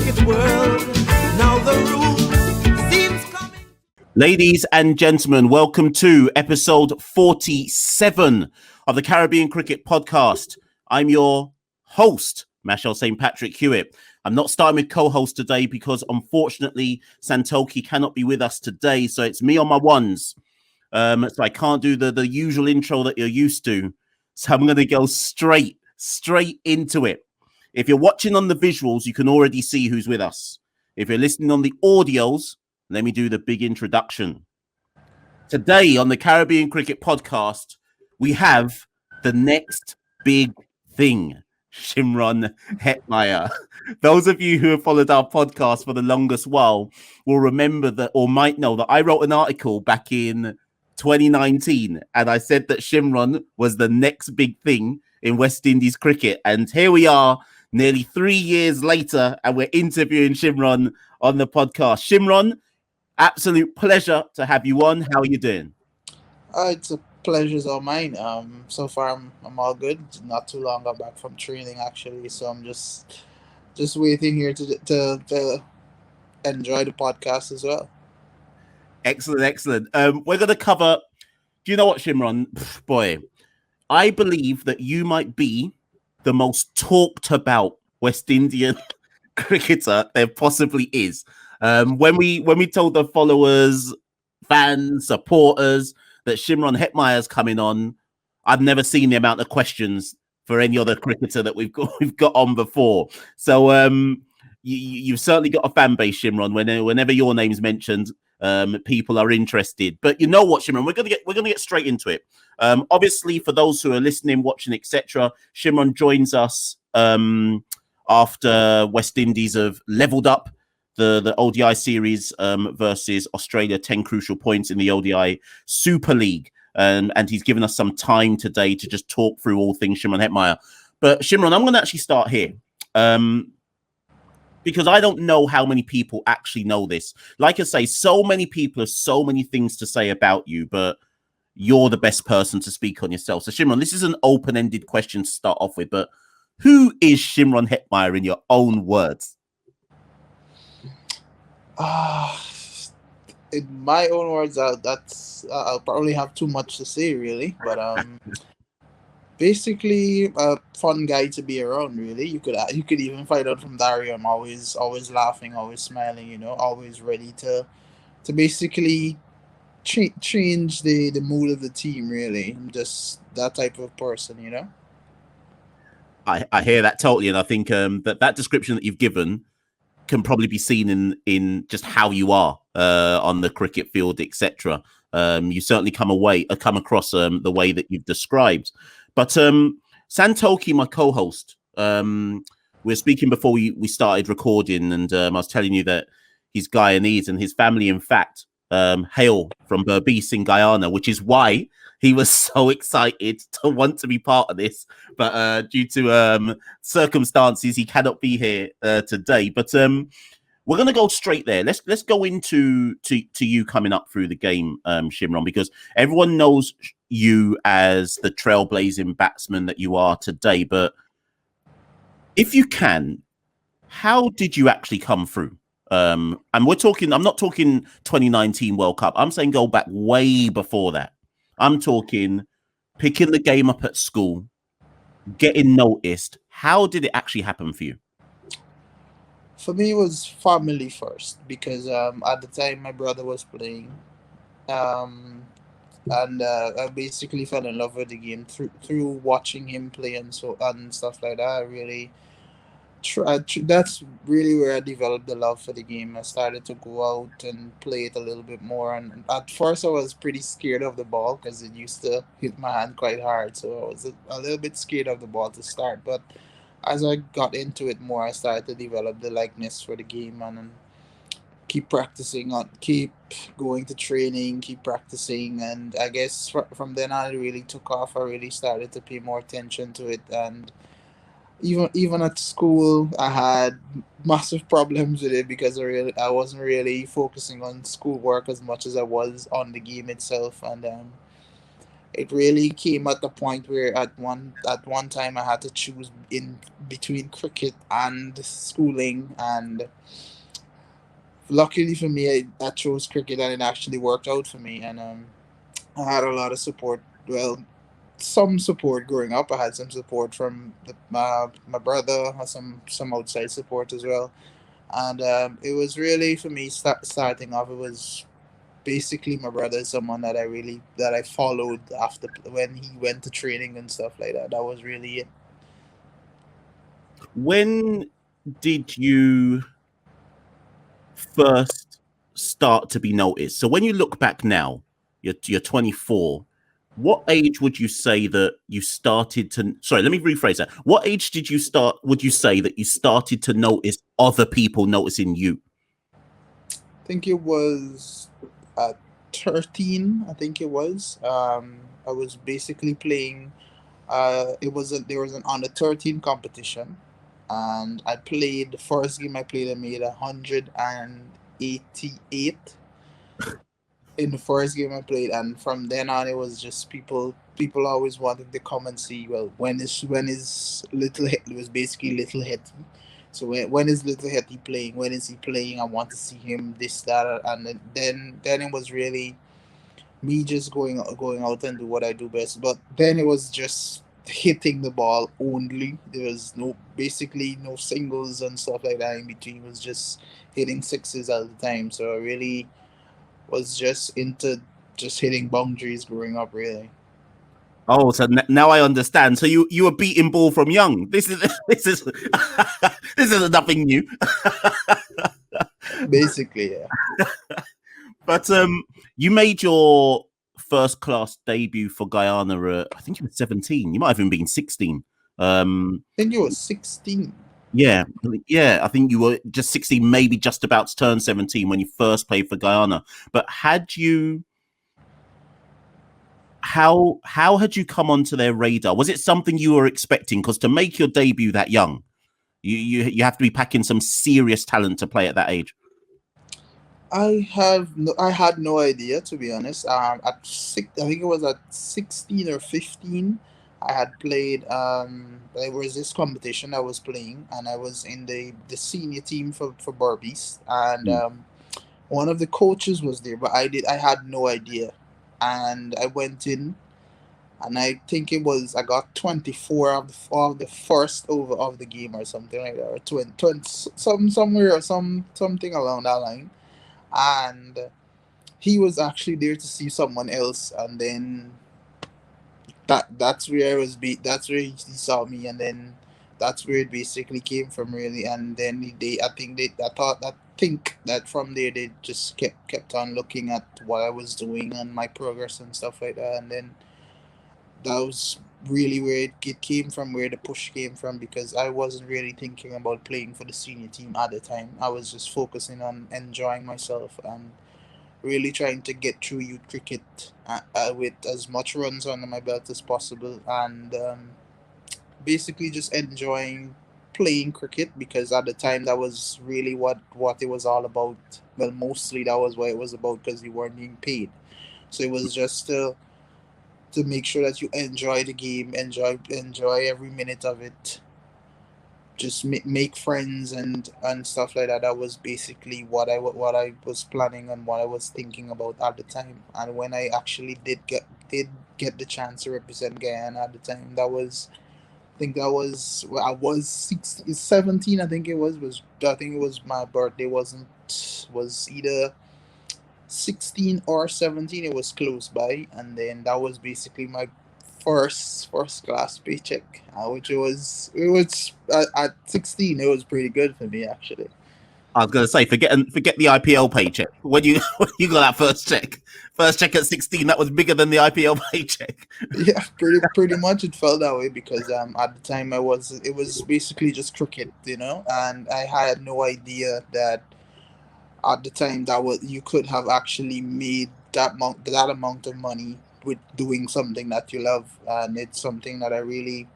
cricket world. Now the rule seems coming. Ladies and gentlemen, welcome to episode 47 of the Caribbean Cricket Podcast. I'm your host, Mashal St. Patrick Hewitt. I'm not starting with co-host today because unfortunately Santoki cannot be with us today, so it's me on my ones. So I can't do the usual intro that you're used to. So I'm going to go straight into it. If you're watching on the visuals, you can already see who's with us. If you're listening on the audios, let me do the big introduction. Today on the Caribbean Cricket Podcast, we have the next big thing, Shimron Hetmyer. Those of you who have followed our podcast for the longest while will remember that, or might know that I wrote an article back in 2019, and I said that Shimron was the next big thing in West Indies cricket. And here we are, nearly 3 years later, and we're interviewing Shimron on the podcast. Shimron, absolute pleasure to have you on. How are you doing? It's a pleasure's all mine. So far I'm all good. Not too long got back from training actually, so I'm just waiting here to enjoy the podcast as well. Excellent. We're going to cover. Do you know what, Shimron? Boy, I believe that you might be the most talked about West Indian cricketer there possibly is. When we told the followers, fans, supporters that Shimron Hetmyer is coming on, I've never seen the amount of questions for any other cricketer that we've got on before. So you've certainly got a fan base, Shimron. Whenever your name's mentioned, people are interested. But you know what, Shimron, we're gonna get straight into it. Obviously, for those who are listening, watching, etc., Shimron joins us after West Indies have leveled up the ODI series versus Australia, 10 crucial points in the ODI Super League. And he's given us some time today to just talk through all things Shimron Hetmyer. But Shimron, I'm going to actually start here because I don't know how many people actually know this. Like I say, so many people have so many things to say about you, but you're the best person to speak on yourself. So Shimron, this is an open-ended question to start off with, but who is Shimron Hetmyer in your own words? In my own words, I'll probably have too much to say, really. But basically, a fun guy to be around. Really, you could even find out from Dario. I'm always laughing, always smiling. Always ready to basically change the mood of the team. Really, I'm just that type of person. I hear that totally, and I think that description that you've given can probably be seen in just how you are on the cricket field, etc. You certainly come across the way that you've described. But Santoki, my co-host, we were speaking before we started recording, and I was telling you that he's Guyanese, and his family, in fact, hail from Berbice in Guyana, which is why he was so excited to want to be part of this, but due to circumstances, he cannot be here today. But we're going to go straight there. Let's go into you coming up through the game, Shimron, because everyone knows you as the trailblazing batsman that you are today. But if you can, how did you actually come through? And I'm not talking 2019 World Cup. I'm saying go back way before that. I'm talking picking the game up at school, getting noticed. How did it actually happen for you? For me, it was family first because at the time my brother was playing, and I basically fell in love with the game through watching him play and stuff like that. I really that's really where I developed the love for the game. I started to go out and play it a little bit more. And at first, I was pretty scared of the ball because it used to hit my hand quite hard. So I was a little bit scared of the ball to start. But as I got into it more, I started to develop the likeness for the game and keep practicing, keep going to training, keep practicing. And I guess from then on, it really took off. I really started to pay more attention to it. And even at school, I had massive problems with it because I wasn't really focusing on schoolwork as much as I was on the game itself. And it really came at the point where at one time I had to choose in between cricket and schooling, and luckily for me, I chose cricket, and it actually worked out for me. And I had a lot of support. Well, some support growing up. I had some support from my brother, and some outside support as well. And it was really for me starting off. It was basically my brother is someone that I followed after when he went to training and stuff like that. That was really it. When did you first start to be noticed? So when you look back now, you're 24. What age would you say that you started to? Sorry, let me rephrase that. What age did you start? Would you say that you started to notice other people noticing you? I think it was at 13. I think it was. I was basically playing. There was an under 13 competition, and I played the first game I played. I made 188 in the first game I played, and from then on, it was just people always wanted to come and see. Well, when is little it was basically little Hetty. So when is little Hetty playing? When is he playing? I want to see him. This that, and then it was really me just going out and do what I do best. But then it was just hitting the ball only. There was basically no singles and stuff like that in between. It was just hitting sixes all the time. So I really was just into just hitting boundaries growing up, really. Oh, so now I understand. So you were beating ball from young. This is this is nothing new. Basically, yeah. But you made your first class debut for Guyana. I think you were 17. You might have even been 16. I think it was 16. Yeah, I think you were just 16, maybe just about to turn 17 when you first played for Guyana. But had you? How had you come onto their radar? Was it something you were expecting? Because to make your debut that young, you have to be packing some serious talent to play at that age. I had no idea, to be honest. I think it was at 16 or 15. I had played. There was this competition I was playing, and I was in the senior team for Berbice, and Hmm. one of the coaches was there, but I had no idea, and I went in, and I think it was I got 24 of the first over of the game or something like that, or 20 somewhere or something along that line, and he was actually there to see someone else, and then that's where I was that's where he saw me, and then that's where it basically came from, really. And then I think that from there they just kept on looking at what I was doing and my progress and stuff like that, and then that was really where it came from, where the push came from, because I wasn't really thinking about playing for the senior team at the time. I was just focusing on enjoying myself and really trying to get through youth cricket with as much runs under my belt as possible, and basically just enjoying playing cricket, because at the time that was really what it was all about. Well, mostly that was what it was about, because you weren't being paid, so it was just to make sure that you enjoy the game, enjoy every minute of it, just make friends and stuff like that. That was basically what I was planning and what I was thinking about at the time. And when I actually did get the chance to represent Guyana at the time, that was I think that was well, I was 17. I think it was my birthday. Was either 16 or 17. It was close by, and then that was basically my first class paycheck, which it was at 16. It was pretty good for me, actually. I was going to say, forget the IPL paycheck. When you when you got that first check at 16, that was bigger than the IPL paycheck. Yeah, pretty much it felt that way, because at the time it was basically just cricket, and I had no idea that at the time that was you could have actually made that amount of money with doing something that you love. And it's something that I really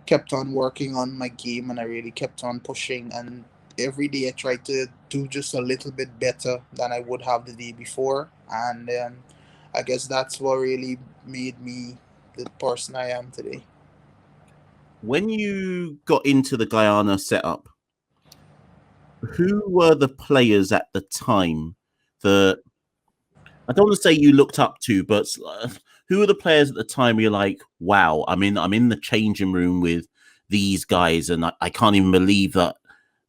kept on working on my game, and I really kept on pushing, and every day I tried to do just a little bit better than I would have the day before. And I guess that's what really made me the person I am today. When you got into the Guyana setup, who were the players at the time that I don't want to say you looked up to, but who were the players at the time where you're like, wow, I'm in the changing room with these guys, and I can't even believe that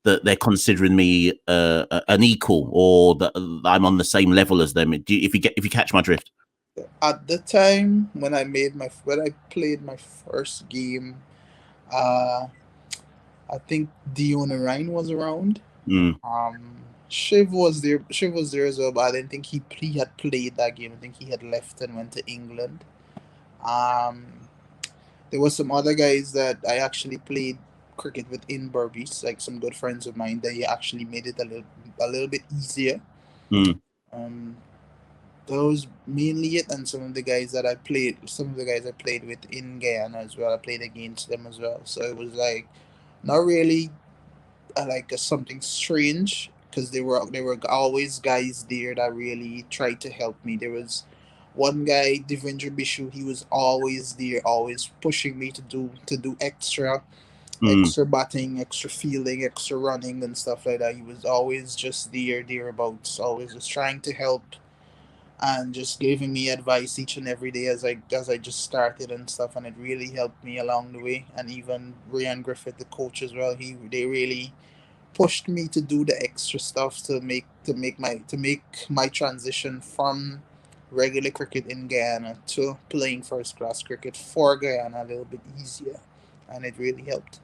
they're considering me an equal, or that I'm on the same level as them. If you catch my drift. At the time when I played my first game, uh, I think Dion Ryan was around. Mm, Shiv was there. Shiv was there as well, but I didn't think he had played that game. I think he had left and went to England. Um, there was some other guys that I actually played cricket with in Berbice, like some good friends of mine. They actually made it a little bit easier. mm. Um, those mainly it, and some of the guys I played with in Guyana as well. I played against them as well, so it was like not really something strange because there were always guys there that really tried to help me. There was one guy, Devendra Bishu. He was always there, always pushing me to do Mm. extra batting, extra fielding, extra running, and stuff like that. He was always just thereabouts, always just trying to help and just giving me advice each and every day as I just started and stuff, and it really helped me along the way. And even Ryan Griffith, the coach as well, they really pushed me to do the extra stuff to make my transition from regular cricket in Guyana to playing first class cricket for Guyana a little bit easier, and it really helped.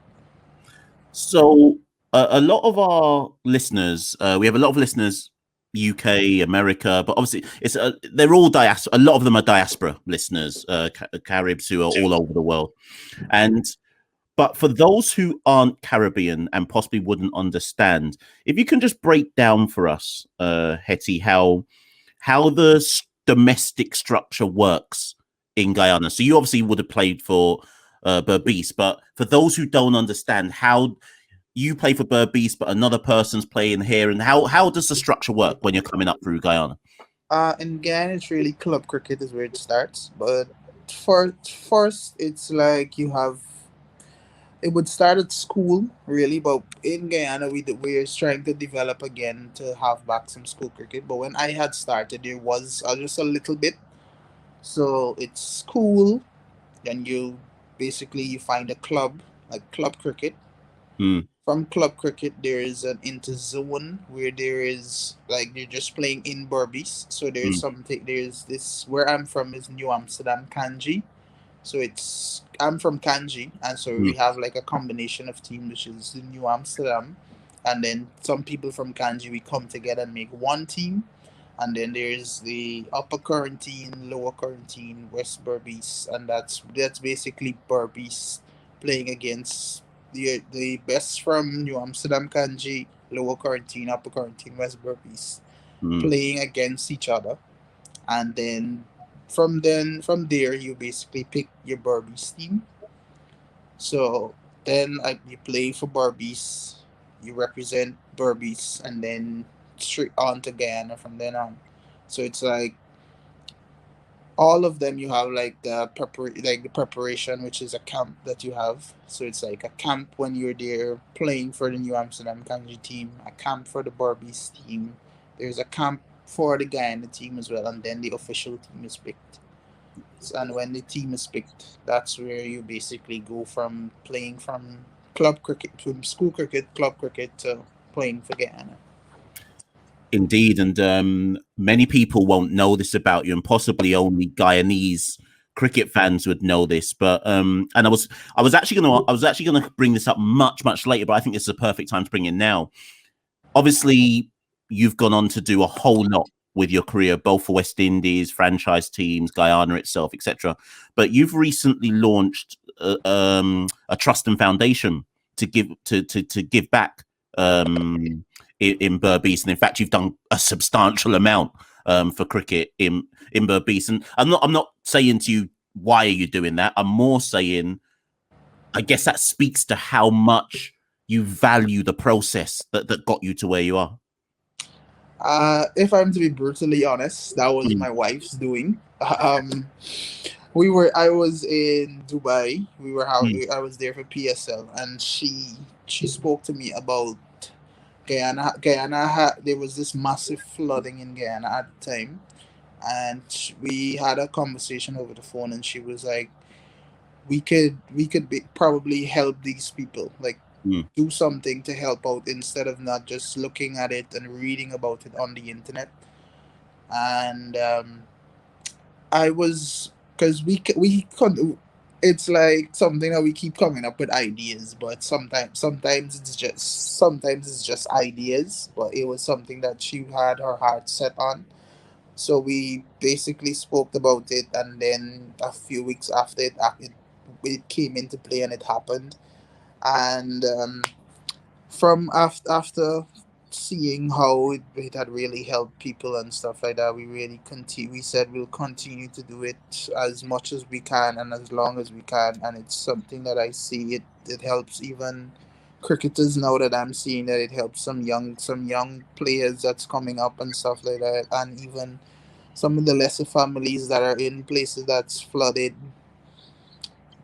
So a lot of our listeners, we have a lot of listeners, UK, America, but obviously they're all diaspora. A lot of them are diaspora listeners, Caribs who are all over the world, and but for those who aren't Caribbean and possibly wouldn't understand, if you can just break down for us, Hetty, how the domestic structure works in Guyana. So you obviously would have played for Berbice, but for those who don't understand, how you play for Berbice, but another person's playing here, and how does the structure work when you're coming up through Guyana? In Guyana, it's really club cricket is where it starts, but for first, it's like you have. It would start at school, really, but in Guyana, we're trying to develop again to have back some school cricket. But when I had started, there was just a little bit. So it's school, then you find a club, like club cricket. Mm, From club cricket, there is an interzone where there is like you're just playing in Berbice. So mm, there's this where I'm from is New Amsterdam Kanji. So I'm from Kanji, and so we mm, have like a combination of teams, which is the New Amsterdam, and then some people from Kanji we come together and make one team, and then there's the upper quarantine, lower quarantine, West Berbice, and that's basically Berbice playing against the best from New Amsterdam Kanji, lower quarantine, upper quarantine, West Berbice, mm. playing against each other, and then from there you basically pick your Berbice team. So then you play for Berbice, you represent Berbice, and then straight on to Guyana from then on. So it's like all of them you have like the preparation, which is a camp that you have. So it's like a camp when you're there playing for the New Amsterdam Kanji team, a camp for the Berbice team. There's a camp for the Guyana team as well, and then the official team is picked. And when the team is picked, that's where you basically go from playing from club cricket, from school cricket, club cricket to playing for Guyana. Indeed, and many people won't know this about you, and possibly only Guyanese cricket fans would know this. But and I was actually gonna bring this up much later, but I think this is a perfect time to bring it now. Obviously, you've gone on to do a whole lot with your career, both for West Indies, franchise teams, Guyana itself, etc. But you've recently launched a trust and foundation to give back in Berbice, and in fact, you've done a substantial amount for cricket in Berbice. And I'm not saying to you why are you doing that. I'm more saying I guess that speaks to how much you value the process that got you to where you are. If I'm to be brutally honest, that was Mm, my wife's doing. I was in Dubai. mm, I was there for PSL, and she spoke to me about Guyana. There was this massive flooding in Guyana at the time, and we had a conversation over the phone, and she was like, probably help these people, like mm, do something to help out instead of not just looking at it and reading about it on the internet. And I was because it's like something that we keep coming up with ideas, but sometimes it's just ideas, but it was something that she had her heart set on. So we basically spoke about it, and then a few weeks after it came into play and it happened. And from after seeing how it had really helped people and stuff like that, we said we'll continue to do it as much as we can and as long as we can. And it's something that I see it helps even cricketers now, that I'm seeing that it helps some young players that's coming up and stuff like that, and even some of the lesser families that are in places that's flooded.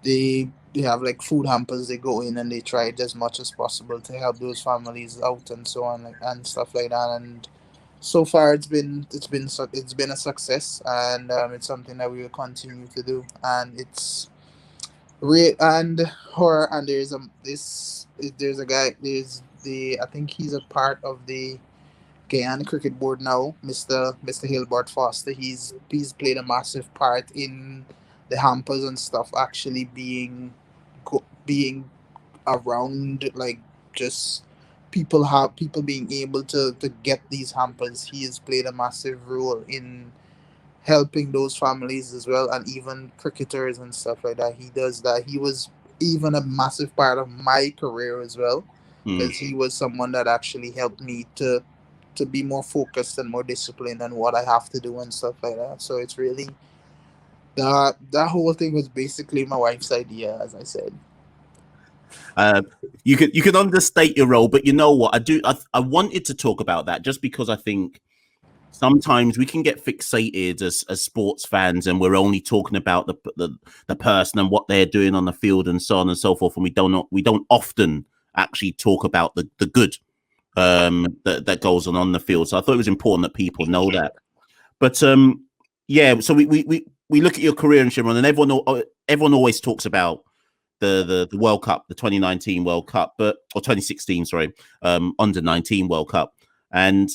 They have like food hampers. They go in and they try it as much as possible to help those families out and so on, like, and stuff like that. And so far it's been a success, and it's something that we will continue to do. And it's and her and there's a guy, there's the I think he's a part of the Guyana Cricket Board now, Mr. Hilbert Foster. He's played a massive part in the hampers and stuff actually being around, like, just people being able to get these hampers. He has played a massive role in helping those families as well, and even cricketers and stuff like that. He does that. He was even a massive part of my career as well, mm. because he was someone that actually helped me to be more focused and more disciplined on what I have to do and stuff like that. So it's really that whole thing was basically my wife's idea, as I said. Uh, you can understate your role, but you know what? I wanted to talk about that just because I think sometimes we can get fixated as sports fans, and we're only talking about the person and what they're doing on the field and so on and so forth, and we don't often actually talk about the good that goes on the field. So I thought it was important that people know that. But yeah, so we look at your career in Shimron, and everyone always talks about the World Cup, the 2019 World Cup, or 2016, sorry, under 19 World Cup, and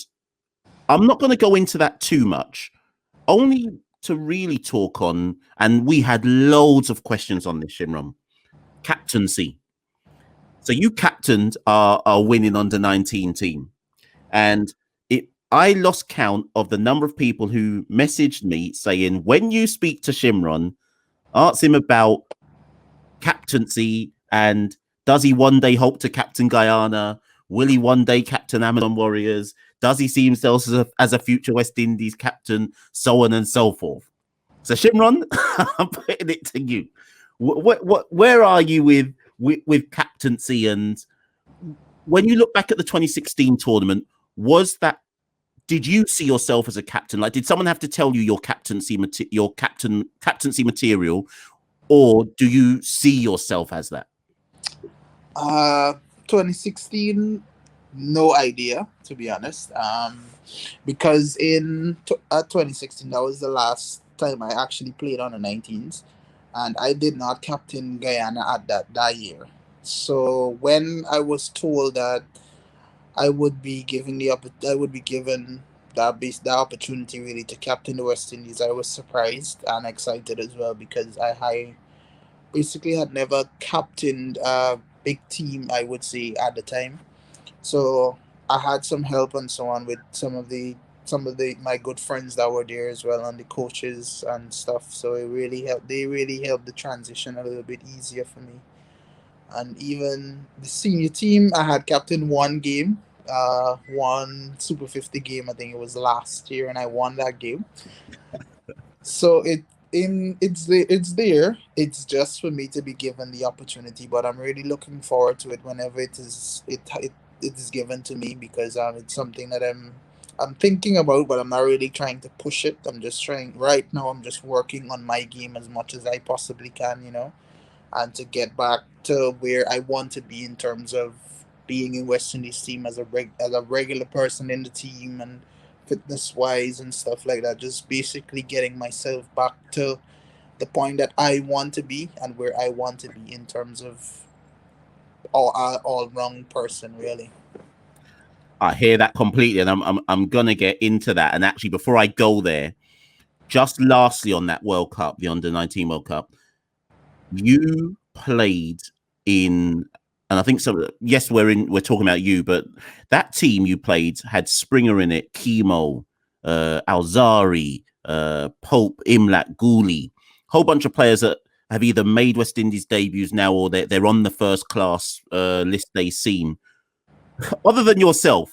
I'm not going to go into that too much, only to really talk on, and we had loads of questions on this, Shimron, captaincy. So you captained our winning under 19 team, and I lost count of the number of people who messaged me saying, when you speak to Shimron, ask him about captaincy and does he one day hope to captain Guyana? Will he one day captain Amazon Warriors? Does he see himself as a future West Indies captain? So on and so forth. So Shimron, I'm putting it to you. Where are you with captaincy? And when you look back at the 2016 tournament, did you see yourself as a captain? Like, did someone have to tell you your captaincy material, or do you see yourself as that? 2016, no idea, to be honest. Because at 2016, that was the last time I actually played on the 19s, and I did not captain Guyana at that year. So when I was told that I would be given the opportunity really to captain the West Indies, I was surprised and excited as well, because I basically had never captained a big team, I would say, at the time. So I had some help and so on with some of the my good friends that were there as well, and the coaches and stuff. So it really helped. They really helped the transition a little bit easier for me. And even the senior team, I had captained one game, one Super 50 game. I think it was last year, and I won that game. So it's there. It's just for me to be given the opportunity, but I'm really looking forward to it whenever it is given to me, because it's something that I'm thinking about, but I'm not really trying to push it. I'm just trying right now. I'm just working on my game as much as I possibly can, and to get back to where I want to be in terms of being in West Indies team as as a regular person in the team and fitness wise and stuff like that. Just basically getting myself back to the point that I want to be and where I want to be in terms of all round person really. I hear that completely, and I'm gonna get into that. And actually, before I go there, just lastly on that World Cup, the Under-19 World Cup, you played in, and I think so. Yes, we're talking about you, but that team you played had Springer in it, Chemo, Alzari, Pope, Imlat, Gooley, whole bunch of players that have either made West Indies debuts now or they're on the first class list they've seen. Other than yourself,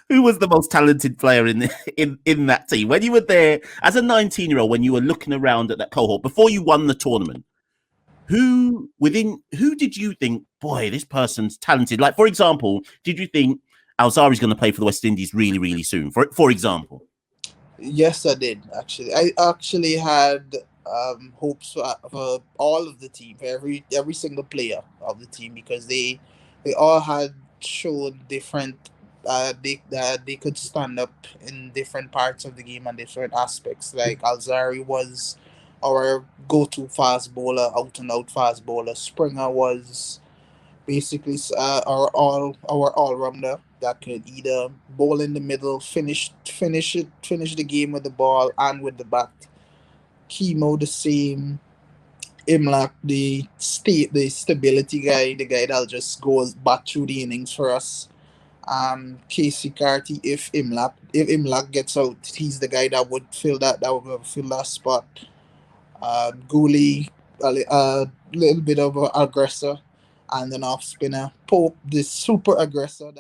who was the most talented player in that team when you were there as a 19-year-old, when you were looking around at that cohort before you won the tournament? Who did you think, boy, this person's talented? Like, for example, did you think Alzari's going to play for the West Indies really, really soon? For example. Yes, I did actually. I actually had hopes for all of the team, for every single player of the team, because they all had shown different. They could stand up in different parts of the game and different aspects. Like Alzari was our go-to fast bowler, out and out fast bowler. Springer was basically our all rounder that could either bowl in the middle, finish the game with the ball and with the bat. Chemo the same. Imlak the stability guy, the guy that'll just go bat through the innings for us. Casey Carty, if Imlak gets out, he's the guy that would fill that spot. Gooley, a little bit of an aggressor, and an off spinner. Pope, the super aggressor.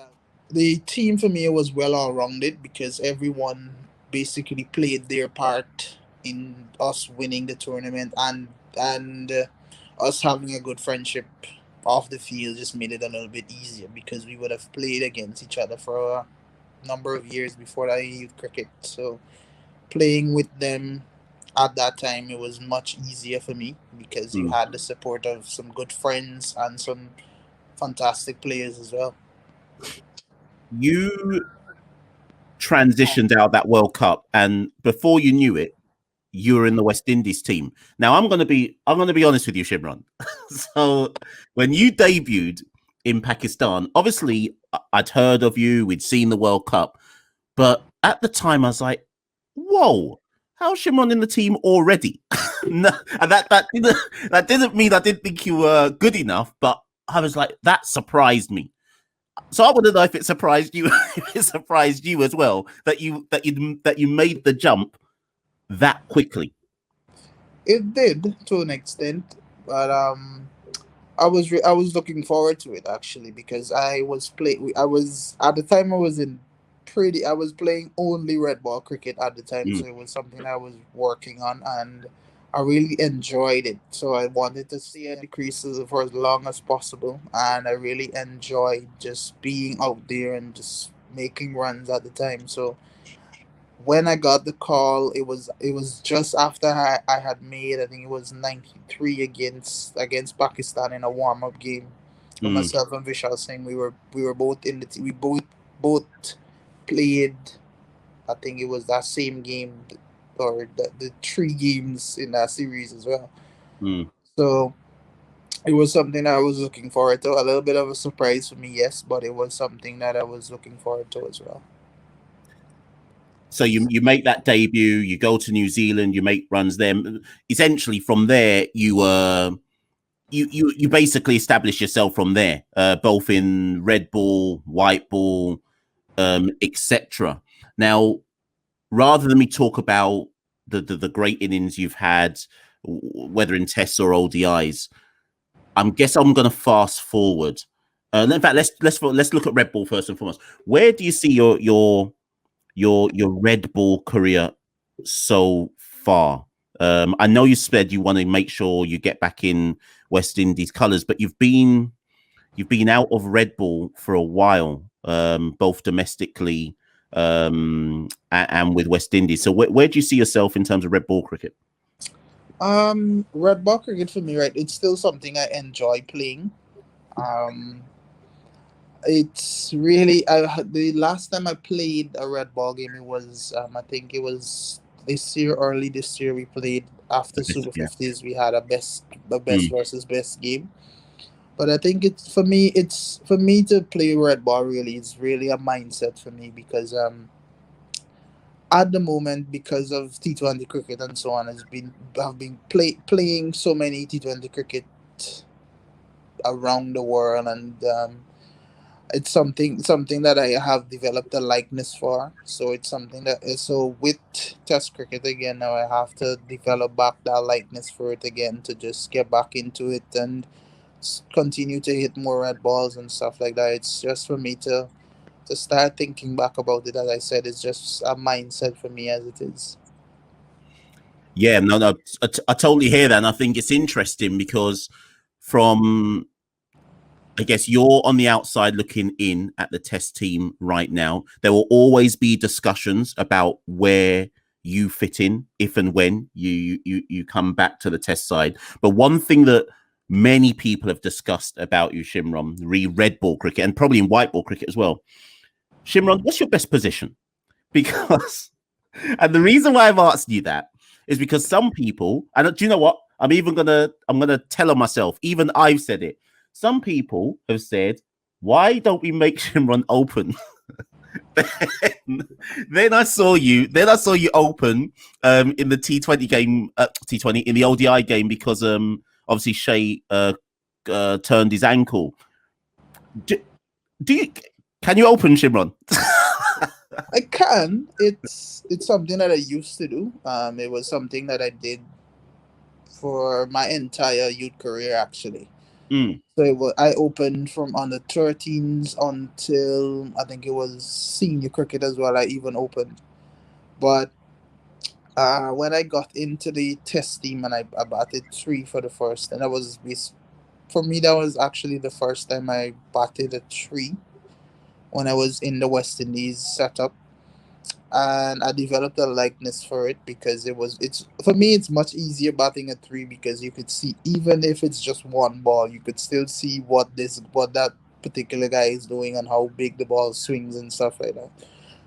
The team for me was well all rounded because everyone basically played their part in us winning the tournament, and us having a good friendship off the field just made it a little bit easier because we would have played against each other for a number of years before that in youth cricket. So playing with them at that time, it was much easier for me because you had the support of some good friends and some fantastic players as well. You transitioned out that World Cup, and before you knew it, you were in the West Indies team. Now I'm gonna be honest with you, Shimron. So when you debuted in Pakistan, obviously I'd heard of you, we'd seen the World Cup, but at the time I was like, whoa, how's Shimron in the team already? No, and that didn't mean I didn't think you were good enough, but I was like, that surprised me. So I want to know if it surprised you, if it surprised you as well that you made the jump that quickly. It did to an extent, but I was looking forward to it actually because I was at the time I was in pretty I was playing only red ball cricket at the time, Mm. so it was something I was working on and I really enjoyed it. So I wanted to stay at the creases for as long as possible, and I really enjoyed just being out there and just making runs at the time. So when I got the call, it was just after I had made, I think it was 93 against Pakistan in a warm up game for Mm. myself and Vishal Singh. We were both in the team. We both played. I think it was that same game or the three games in that series as well. Mm. So it was something that I was looking forward to. A little bit of a surprise for me, yes, but it was something that I was looking forward to as well. So you make that debut, you go to New Zealand, you make runs there. Essentially, from there, you basically establish yourself from there, both in red ball, white ball, etc. Now, rather than me talk about the great innings you've had, whether in tests or ODIs, I'm going to fast forward. In fact, let's look at red ball first and foremost. Where do you see your red ball career so far? I know you said you want to make sure you get back in West Indies colours, but you've been out of red ball for a while, both domestically and with West Indies. So where do you see yourself in terms of red ball cricket? Red ball cricket for me, right? It's still something I enjoy playing. It's really the last time I played a red ball game, it was I think it was this year, early this year. We played after Super Yeah. 50s. We had a best Mm. versus best game. But I think it's for me to play red ball really. It's really a mindset for me because at the moment, because of T20 cricket and so on, I've been playing so many T20 cricket around the world, and it's something that I have developed a likeness for. So it's something that is so with Test cricket again now I have to develop back that likeness for it again to just get back into it and continue to hit more red balls and stuff like that. It's just for me to start thinking back about it. As I said, it's just a mindset for me as it is. Yeah, no, I totally hear that, and I think it's interesting because from, I guess, you're on the outside looking in at the Test team right now. There will always be discussions about where you fit in if and when you come back to the Test side. But one thing that many people have discussed about you, Shimron, red ball cricket and probably in white ball cricket as well. Shimron, what's your best position? Because, and the reason why I've asked you that is because some people, and do you know what? I'm gonna tell on myself. Even I've said it. Some people have said, "Why don't we make Shimron open?" then I saw you. Then I saw you open in the T20 game, T20 in the ODI game because obviously Shea turned his ankle. Can you open, Shimron? I can. It's something that I used to do. It was something that I did for my entire youth career, actually. Mm. So I opened from under 13s until I think it was senior cricket as well. I even opened, but when I got into the Test team and I batted three for the first, and for me that was actually the first time I batted a three when I was in the West Indies setup, and I developed a likeness for it because it's for me it's much easier batting a three because you could see, even if it's just one ball, you could still see what that particular guy is doing and how big the ball swings and stuff like that.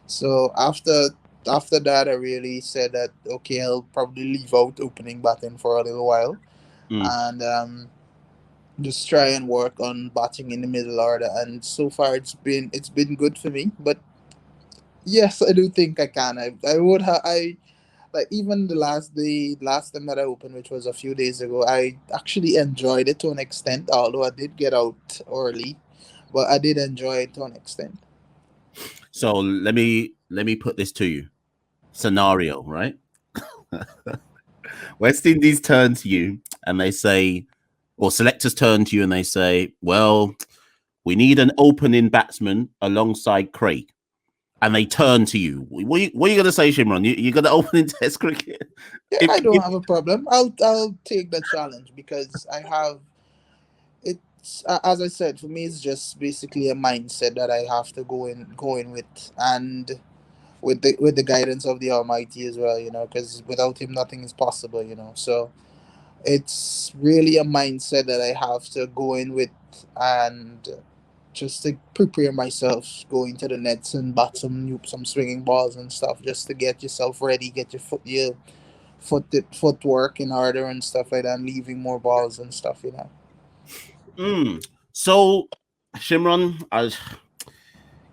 So after that I really said that okay, I'll probably leave out opening batting for a little while, and just try and work on batting in the middle order, and so far it's been good for me. But yes, I do think I can. I would have. I like even the last time that I opened, which was a few days ago. I actually enjoyed it to an extent, although I did get out early, but I did enjoy it to an extent. So let me put this to you. Scenario, right? West Indies turn to you and they say, or selectors turn to you and they say, well, we need an opening batsman alongside Craig. And they turn to you. What are you going to say, Shimron? You're going to open in Test cricket? Yeah, I don't have a problem. I'll take the challenge because I have. It's as I said, for me, it's just basically a mindset that I have to go in with, and with the guidance of the Almighty as well. Because without Him, nothing is possible. So it's really a mindset that I have to go in with, and just to prepare myself going to the nets and bat some swinging balls and stuff, just to get yourself ready, get your footwork in order and stuff like that, and leaving more balls and stuff. So, Shimron,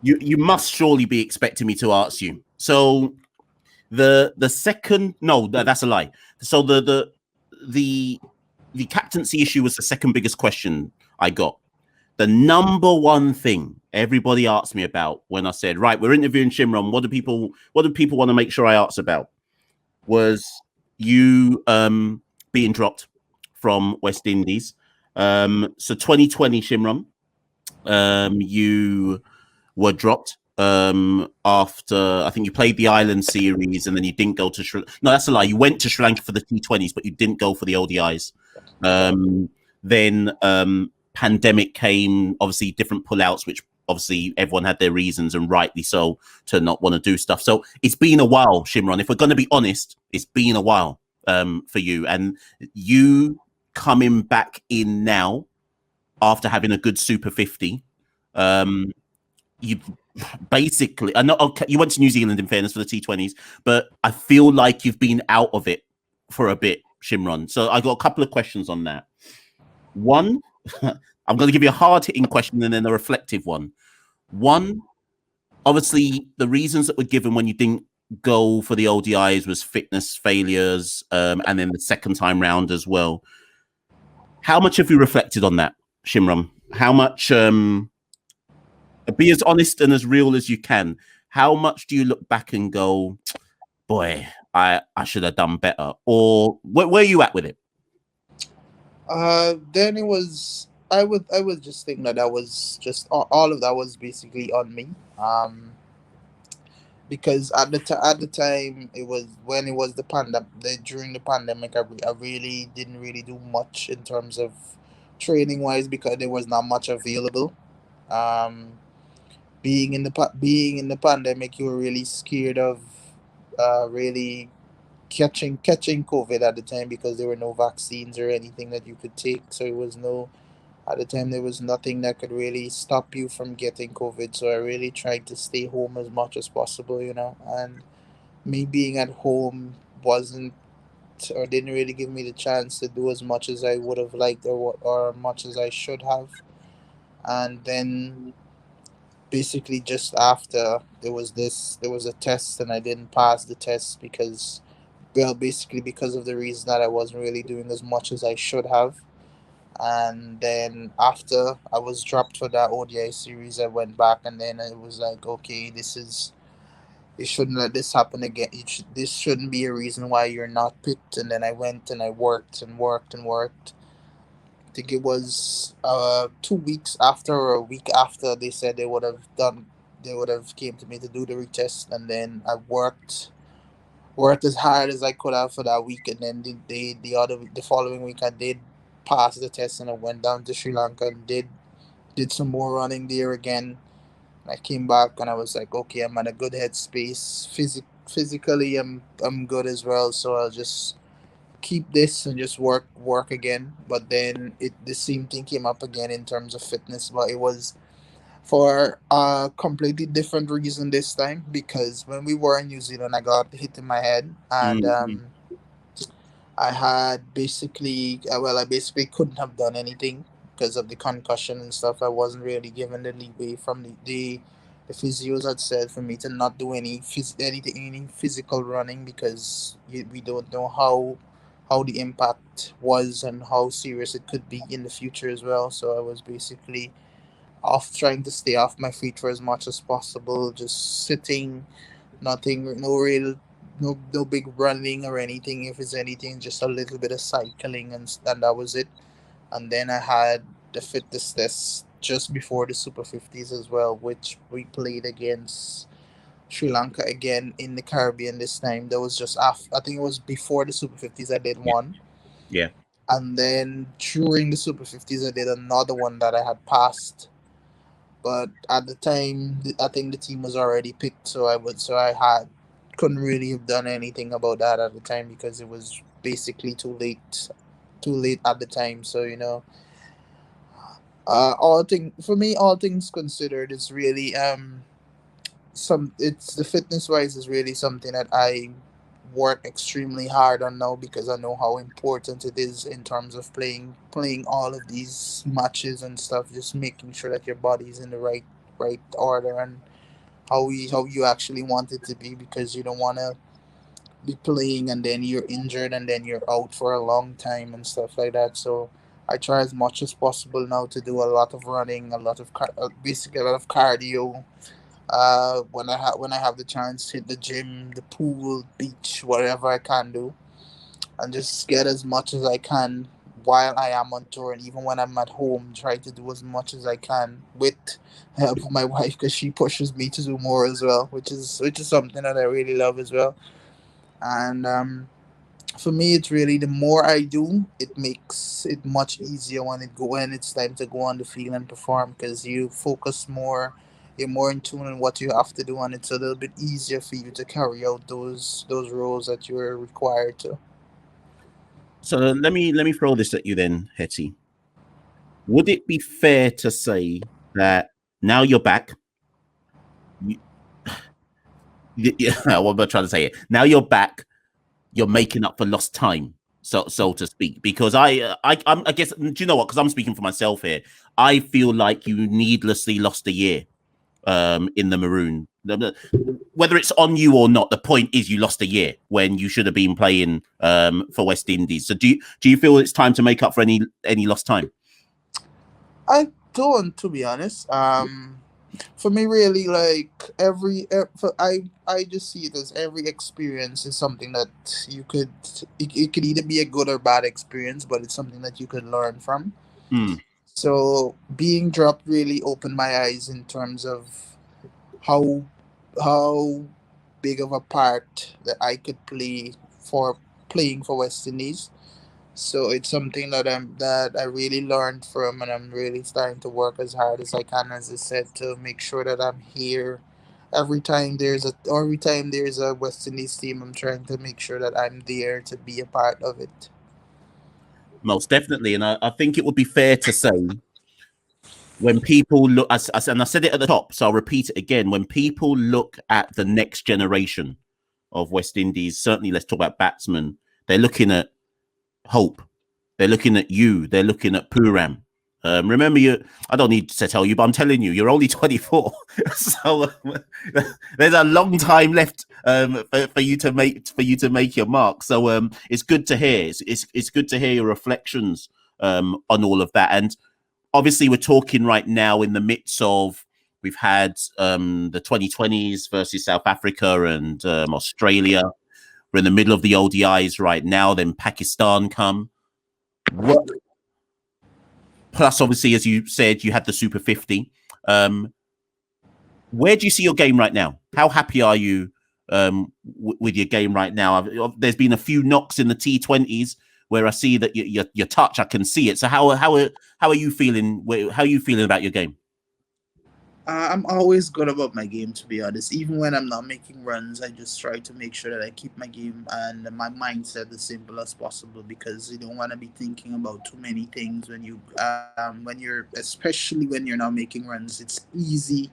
you must surely be expecting me to ask you. So, the second, no, that's a lie. So the captaincy issue was the second biggest question I got. The number one thing everybody asked me about when I said, right, we're interviewing Shimron, what do people want to make sure I ask about, was you being dropped from West Indies. So 2020, Shimron, you were dropped after, I think you played the Island series and then you didn't go to no, that's a lie. You went to Sri Lanka for the T20s, but you didn't go for the ODIs. Then pandemic came, obviously different pullouts, which obviously everyone had their reasons, and rightly so, to not want to do stuff. So it's been a while, Shimron. If we're going to be honest, it's been a while for you, and you coming back in now after having a good Super 50. You basically, I know, okay, you went to New Zealand in fairness for the T20s, but I feel like you've been out of it for a bit, Shimron. So I got a couple of questions on that. One, I'm going to give you a hard-hitting question and then a reflective one. One, obviously, the reasons that were given when you didn't go for the ODIs was fitness failures, and then the second time round as well. How much have you reflected on that, Shimron? How much? Be as honest and as real as you can. How much do you look back and go, boy, I should have done better? Or where are you at with it? Then it was, I would just think that was just all of that was basically on me. Because at the time, it was when it was during the pandemic, I really didn't really do much in terms of training wise because there was not much available. Um, being in the pandemic, you were really scared of really catching COVID at the time because there were no vaccines or anything that you could take. So it was no at the time there was nothing that could really stop you from getting COVID. So I really tried to stay home as much as possible, and me being at home wasn't or didn't really give me the chance to do as much as I would have liked or much as I should have. And then basically just after there was a test and I didn't pass the test because, well, basically because of the reason that I wasn't really doing as much as I should have. And then after I was dropped for that ODI series, I went back and then it was like, okay, you shouldn't let this happen again. This shouldn't be a reason why you're not picked. And then I went and I worked and worked and worked. I think it was 2 weeks after or a week after they said they would have came to me to do the retest, and then I worked as hard as I could have for that week, and then the following week I did pass the test and I went down to Sri Lanka and did some more running there again. I came back and I was like, okay, I'm in a good headspace. Physically, I'm good as well, so I'll just keep this and just work again. But then the same thing came up again in terms of fitness, but it was for a completely different reason this time because when we were in New Zealand, I got hit in my head and I had basically, I basically couldn't have done anything because of the concussion and stuff. I wasn't really given the leeway from the physios had said for me to not do any physical running because we don't know how the impact was and how serious it could be in the future as well. So I was basically off trying to stay off my feet for as much as possible, just sitting, nothing, no big running or anything. If it's anything, just a little bit of cycling and that was it. And then I had the fitness test just before the Super 50s as well, which we played against Sri Lanka again in the Caribbean this time. That was just after, I think it was before the Super 50s I did one. Yeah. And then during the Super 50s I did another one that I had passed. But at the time, I think the team was already picked, so I had couldn't really have done anything about that at the time because it was basically too late at the time. So all things considered, it's really it's the fitness wise is really something that I work extremely hard on now because I know how important it is in terms of playing all of these matches and stuff, just making sure that your body's in the right order and how you actually want it to be because you don't want to be playing and then you're injured and then you're out for a long time and stuff like that. So I try as much as possible now to do a lot of running, a lot of basically a lot of cardio. When I have the chance, hit the gym, the pool, beach, whatever I can do, and just get as much as I can while I am on tour, and even when I'm at home, try to do as much as I can with help of my wife because she pushes me to do more as well, which is something that I really love as well. And For me, it's really the more I do, it makes it much easier when it's time to go on the field and perform because you focus more, you're more in tune on what you have to do, and it's a little bit easier for you to carry out those roles that you're required to. So let me throw this at you then, Hetty. Would it be fair to say that now you're back? You, yeah, what am I trying to say? Here? Now you're back. You're making up for lost time, so to speak. Because I guess, do you know what? Because I'm speaking for myself here. I feel like you needlessly lost a year in the Maroon. Whether it's on you or not, the point is you lost a year when you should have been playing for West Indies. So do you feel it's time to make up for any lost time? I don't, to be honest. For me, really, like I just see it as every experience is something that it could either be a good or bad experience, but it's something that you could learn from. Hmm. So being dropped really opened my eyes in terms of how how big of a part that I could play for playing for West Indies. So it's something that I really learned from, and I'm really starting to work as hard as I can, as I said, to make sure that I'm here. Every time there's a West Indies team, I'm trying to make sure that I'm there to be a part of it. Most definitely, and I think it would be fair to say when people look, and I said it at the top, so I'll repeat it again. When people look at the next generation of West Indies, certainly let's talk about batsmen. They're looking at Hope. They're looking at you. They're looking at Puram. Remember, you. I don't need to tell you, but I'm telling you, you're only 24, so there's a long time left for you to make your mark. So it's good to hear. It's good to hear your reflections on all of that. And obviously, we're talking right now in the midst of we've had the 2020s versus South Africa and Australia. We're in the middle of the ODIs right now. Then Pakistan come. What? Plus, obviously, as you said, you had the Super 50. Where do you see your game right now? How happy are you with your game right now? There's been a few knocks in the T20s where I see that your touch, I can see it. So how are you feeling? How are you feeling about your game? I'm always good about my game, to be honest. Even when I'm not making runs, I just try to make sure that I keep my game and my mindset as simple as possible because you don't want to be thinking about too many things especially when you're not making runs. It's easy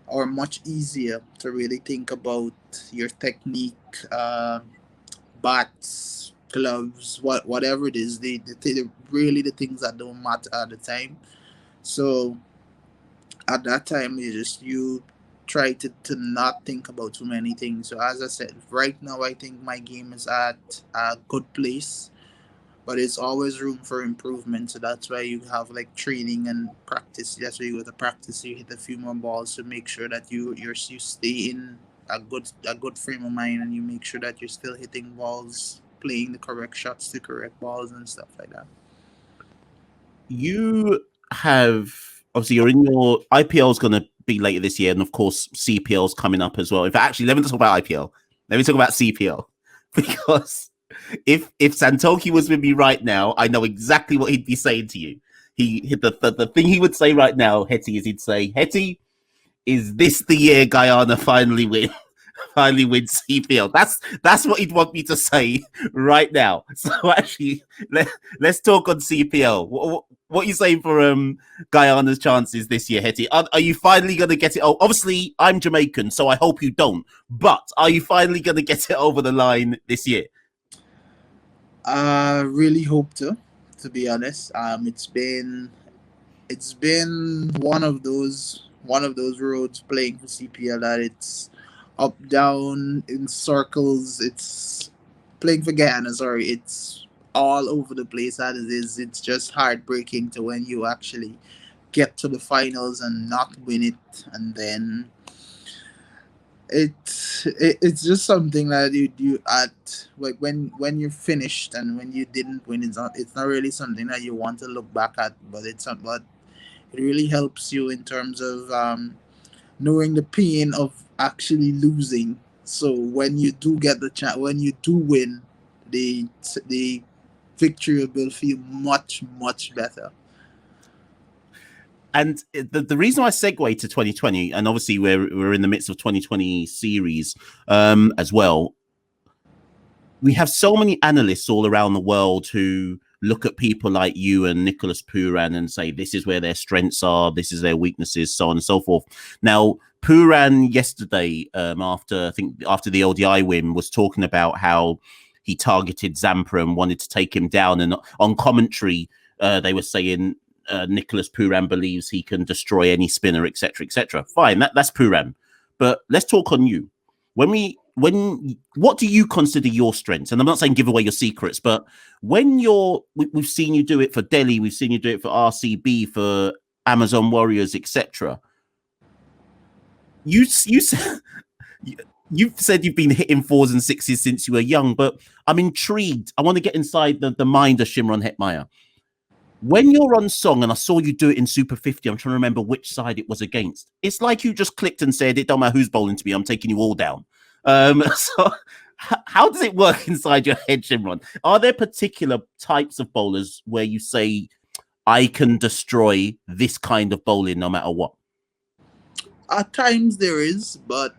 or much easier to really think about your technique, bats, gloves, whatever it is. Really the things that don't matter at the time. So at that time you try to not think about too many things. So as I said, right now I think my game is at a good place, but it's always room for improvement. So that's why you have like training and practice. That's why you go to practice, you hit a few more balls to make sure that you stay in a good frame of mind, and you make sure that you're still hitting balls, playing the correct shots, the correct balls and stuff like that. You have obviously you're in your IPL is going to be later this year, and of course CPL is coming up as well. In fact, actually, let me talk about IPL. Let me talk about CPL because if Santoki was with me right now, I know exactly what he'd be saying to you. The thing he would say right now, Hetty, is he'd say, Hetty, is this the year Guyana finally wins CPL? That's what he'd want me to say right now. So actually, let's talk on CPL. What are you saying for Guyana's chances this year, Hetty? Are you finally going to get it? Oh, obviously, I'm Jamaican, so I hope you don't. But are you finally going to get it over the line this year? Really hope to be honest. It's been one of those roads playing for CPL that it's up down in circles. It's playing for Guyana. Sorry, it's all over the place. As it is, it's just heartbreaking to when you actually get to the finals and not win it, and then it's just something that you at like when you're finished and when you didn't win. It's not really something that you want to look back at, but it really helps you in terms of knowing the pain of actually losing. So when you do get the chance, when you do win, the victory will feel much, much better. And the reason I segue to 2020, and obviously we're in the midst of 2020 series as well. We have so many analysts all around the world who look at people like you and Nicholas Pooran and say, this is where their strengths are, this is their weaknesses, so on and so forth. Now, Pooran yesterday, after the ODI win, was talking about how he targeted Zampa and wanted to take him down. And on commentary, they were saying Nicholas Pooran believes he can destroy any spinner, etc., etc. Fine, that's Pooran. But let's talk on you. What do you consider your strengths? And I'm not saying give away your secrets, but when we've seen you do it for Delhi, we've seen you do it for RCB, for Amazon Warriors, etc. You've said you've been hitting 4s and 6s since you were young, but I'm intrigued. I want to get inside the mind of Shimron Hetmyer. When you're on song, and I saw you do it in Super 50, I'm trying to remember which side it was against. It's like you just clicked and said, it don't matter who's bowling to me, I'm taking you all down. So how does it work inside your head, Shimron? Are there particular types of bowlers where you say, I can destroy this kind of bowling no matter what? At times there is, but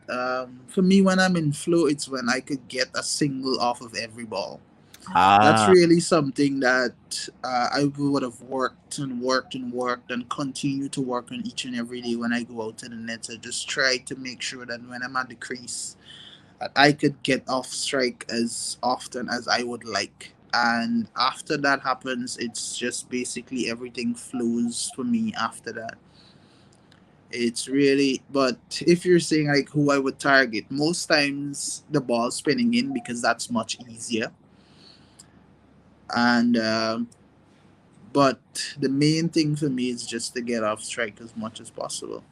for me, when I'm in flow, it's when I could get a single off of every ball. That's really something that I would have worked and continue to work on each and every day when I go out to the net. I just try to make sure that when I'm at the crease, I could get off strike as often as I would like. And after that happens, it's just basically everything flows for me after that. It's really, but if you're saying like who I would target, most times the ball spinning in because that's much easier. And but the main thing for me is just to get off strike as much as possible.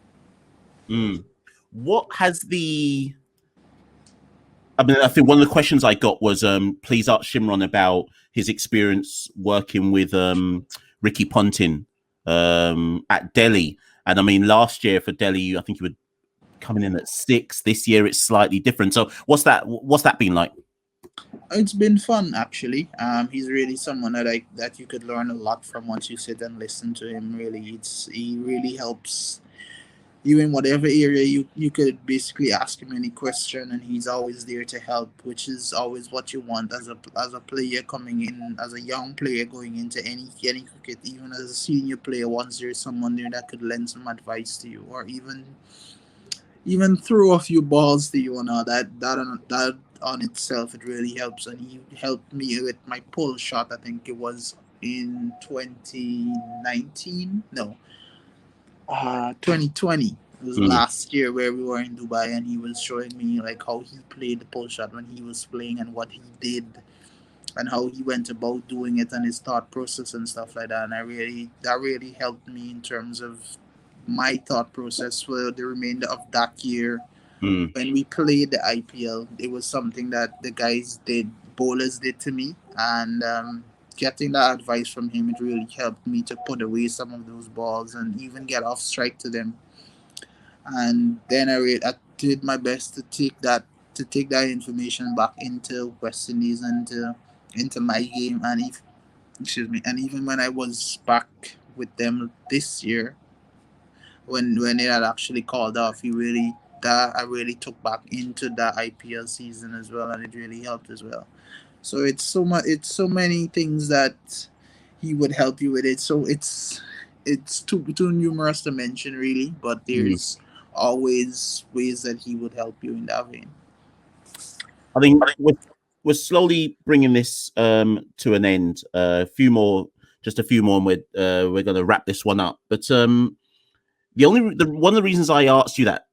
What has I think one of the questions I got was please ask Shimron about his experience working with Ricky Ponting at Delhi. And I mean, last year for Delhi, I think you were coming in at 6. This year it's slightly different. So what's that been like? It's been fun, actually. He's really someone that you could learn a lot from once you sit and listen to him. Really, he really helps you in whatever area you could basically ask him any question, and he's always there to help, which is always what you want as a player coming in, as a young player going into any cricket. Even as a senior player, once there's someone there that could lend some advice to you, or even throw a few balls to you, and all that on itself, it really helps. And he helped me with my pull shot. I think it was in 2019. No, 2020. It was last year where we were in Dubai, and he was showing me like how he played the pull shot when he was playing and what he did and how he went about doing it and his thought process and stuff like that. And that really helped me in terms of my thought process for the remainder of that year. When we played the IPL, it was something that the bowlers did to me, and getting that advice from him, it really helped me to put away some of those balls and even get off strike to them. And then I did my best to take that information back into West Indies and into my game. And even when I was back with them this year, when it had actually called off, I really took back into that IPL season as well, and it really helped as well. So it's so many things that he would help you with it. So it's too numerous to mention, really, but there's always ways that he would help you in that vein. I think we're slowly bringing this to an end. Just a few more, and we're going to wrap this one up. But one of the reasons I asked you that,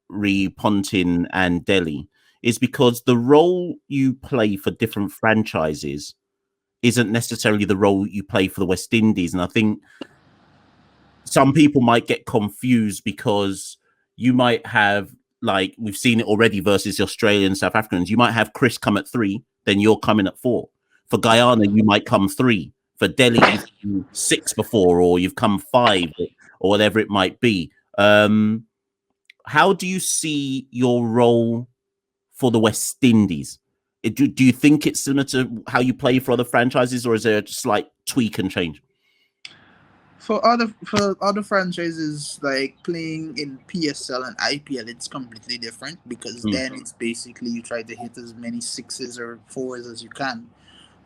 Ponting and Delhi, is because the role you play for different franchises isn't necessarily the role you play for the West Indies. And I think some people might get confused because you might have, like we've seen it already versus the Australian South Africans, you might have Chris come at 3, then you're coming at 4. For Guyana, you might come 3. For Delhi, you've come 6 before, or you've come 5, or whatever it might be. How do you see your role for the West Indies? Do you think it's similar to how you play for other franchises, or is there a slight tweak and change? For other franchises, like playing in PSL and IPL, it's completely different because then it's basically you try to hit as many sixes or fours as you can.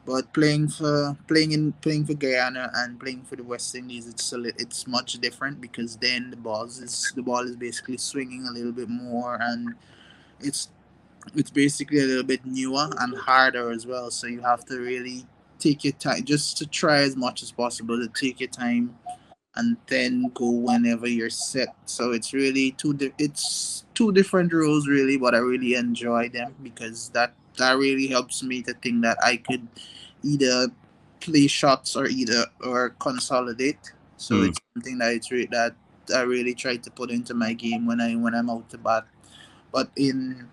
But playing for Guyana and playing for the West Indies, it's much different because then the ball is basically swinging a little bit more, and it's it's basically a little bit newer and harder as well. So you have to really take your time, just to try as much as possible to take your time and then go whenever you're set. So it's really it's two different roles really, but I really enjoy them because that really helps me to think that I could either play shots or consolidate. So it's something that I really try to put into my game when I'm out to bat. But in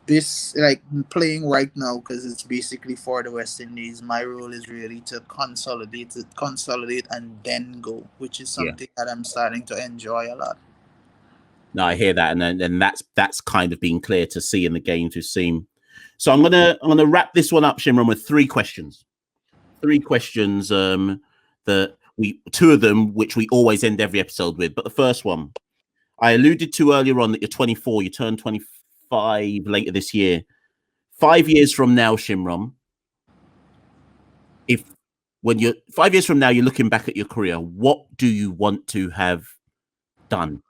this, like playing right now, because it's basically for the West Indies, my role is really to consolidate and then go, which is something that I'm starting to enjoy a lot. No, I hear that, and that's kind of been clear to see in the games we've seen. So I'm gonna wrap this one up, Shimron, with three questions. That two of them which we always end every episode with. But the first one, I alluded to earlier on that you're 24, you turn 25 later this year. 5 years from now, Shimron, when you're 5 years from now, you're looking back at your career, what do you want to have done?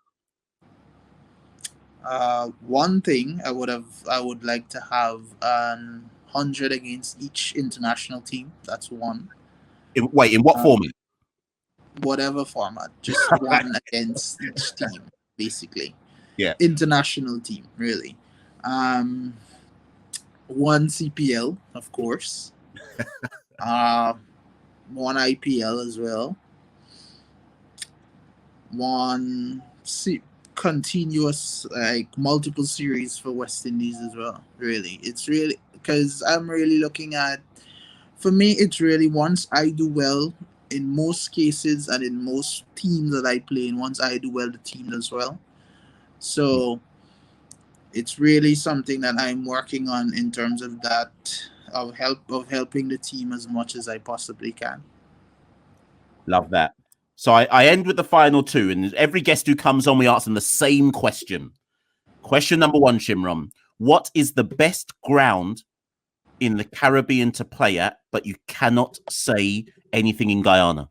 One thing I would like to have 100 against each international team. That's one. In what format? Whatever format, just one against each team, basically. Yeah. International team, really. One CPL, of course. One IPL as well. One continuous, like multiple series for West Indies as well. Really, it's really because I'm really looking at. For me, it's really once I do well in most cases and in most teams that I play in. Once I do well, the team does well. So it's really something that I'm working on in terms of that of helping the team as much as I possibly can. Love that. So I end with the final two, and every guest who comes on, we ask them the same question. Question number one, Shimron. What is the best ground in the Caribbean to play at, but you cannot say anything in Guyana?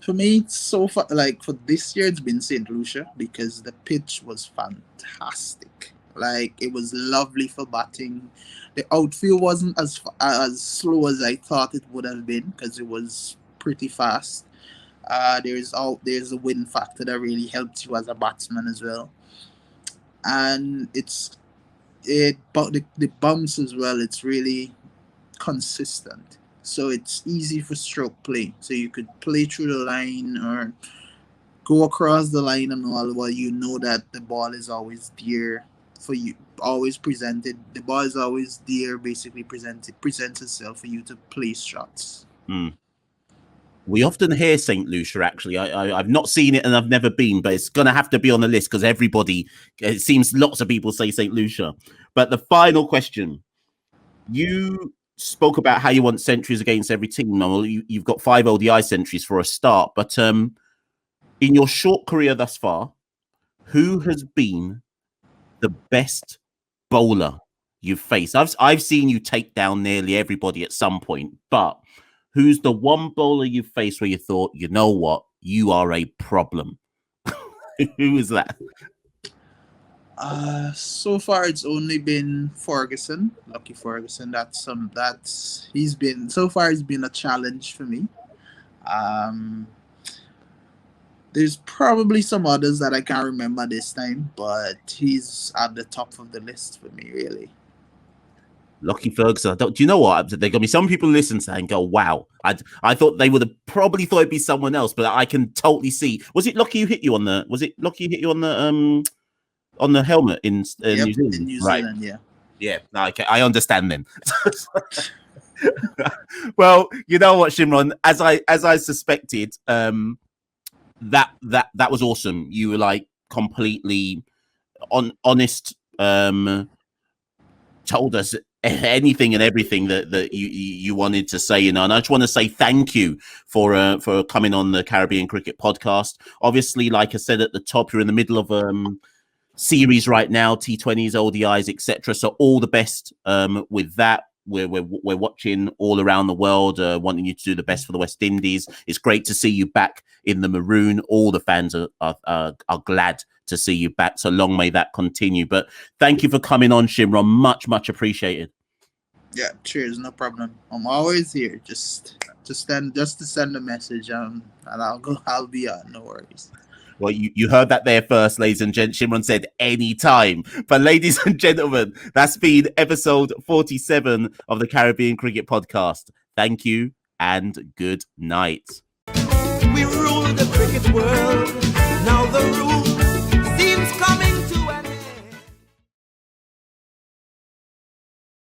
For me, so far, like for this year, it's been St. Lucia because the pitch was fantastic. Like it was lovely for batting. The outfield wasn't as slow as I thought it would have been because it was pretty fast. There's a wind factor that really helps you as a batsman as well, and but the bounce as well. It's really consistent, so it's easy for stroke play. So you could play through the line or go across the line and all, while you know that the ball is always there for you, always presented. The ball is always there, basically presents itself for you to place shots. We often hear St. Lucia, actually. I've not seen it and I've never been, but it's going to have to be on the list because it seems lots of people say St. Lucia. But the final question, you spoke about how you want centuries against every team. Well, you've got 5 ODI centuries for a start, but in your short career thus far, who has been the best bowler you've faced? I've seen you take down nearly everybody at some point, but who's the one bowler you've faced where you thought, you know what, you are a problem? Who is that? So far it's only been Ferguson, Lucky Ferguson. He's been a challenge for me. There's probably some others that I can't remember this time, but he's at the top of the list for me, really. Lucky Ferguson. Do you know what? There are going to be some people listen to that and go, wow. I thought they would have probably thought it'd be someone else, but I can totally see. Was it Lucky who hit you on the helmet in New Zealand? In New Zealand, yeah. Yeah, okay, I understand then. Well, you know what, Shimron, as I suspected, that was awesome. You were like completely honest told us anything and everything that you wanted to say, and I just want to say thank you for coming on the Caribbean Cricket Podcast. Obviously, like I said at the top, you're in the middle of series right now, T20s, ODIs, etc. So all the best with that. We're watching all around the world, wanting you to do the best for the West Indies. It's great to see you back in the maroon. All the fans are glad to see you back. So long may that continue. But thank you for coming on, Shimron. Much appreciated. Yeah, cheers, no problem. I'm always here. Just to send a message, and I'll be on. No worries. Well, you heard that there first, ladies and gents. Shimron said anytime. But ladies and gentlemen, that's been episode 47 of the Caribbean Cricket Podcast. Thank you and good night. We rule the cricket world. Now the rules